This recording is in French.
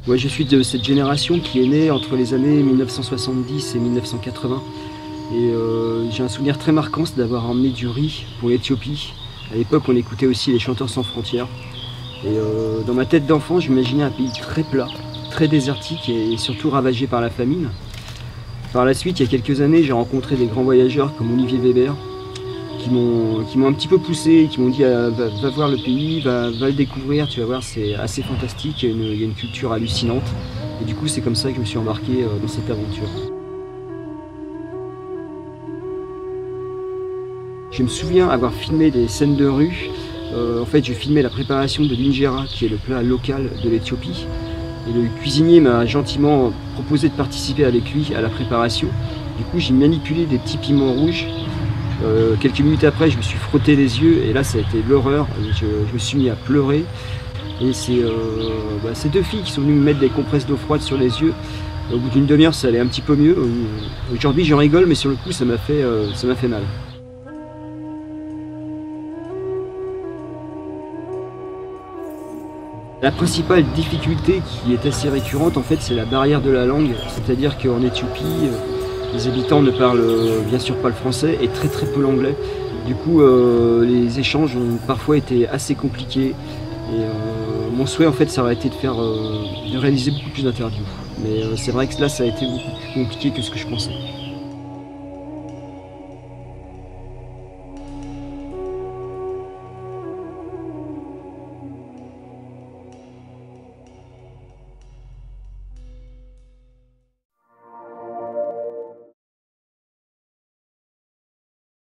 Ouais, je suis de cette génération qui est née entre les années 1970 et 1980. Et j'ai un souvenir très marquant, c'est d'avoir emmené du riz pour l'Éthiopie. À l'époque, on écoutait aussi les Chanteurs sans frontières. Et dans ma tête d'enfant, j'imaginais un pays très plat, très désertique et surtout ravagé par la famine. Par la suite, il y a quelques années, j'ai rencontré des grands voyageurs comme Olivier Weber qui m'ont un petit peu poussé, qui m'ont dit va voir le pays, va le découvrir, tu vas voir, c'est assez fantastique, il y a une culture hallucinante. Et du coup, c'est comme ça que je me suis embarqué dans cette aventure. Je me souviens avoir filmé des scènes de rue. En fait, je filmais la préparation de l'injera, qui est le plat local de l'Éthiopie. Et le cuisinier m'a gentiment proposé de participer avec lui à la préparation. Du coup, j'ai manipulé des petits piments rouges. Quelques minutes après, je me suis frotté les yeux et là, ça a été l'horreur. Je me suis mis à pleurer. Et c'est ces deux filles qui sont venues me mettre des compresses d'eau froide sur les yeux. Au bout d'une demi-heure, ça allait un petit peu mieux. Aujourd'hui, j'en rigole, mais sur le coup, ça m'a fait mal. La principale difficulté qui est assez récurrente, en fait, c'est la barrière de la langue. C'est-à-dire qu'en Éthiopie, les habitants ne parlent bien sûr pas le français et très très peu l'anglais. Du coup, les échanges ont parfois été assez compliqués. Et mon souhait, en fait, ça aurait été de réaliser beaucoup plus d'interviews. Mais c'est vrai que là, ça a été beaucoup plus compliqué que ce que je pensais.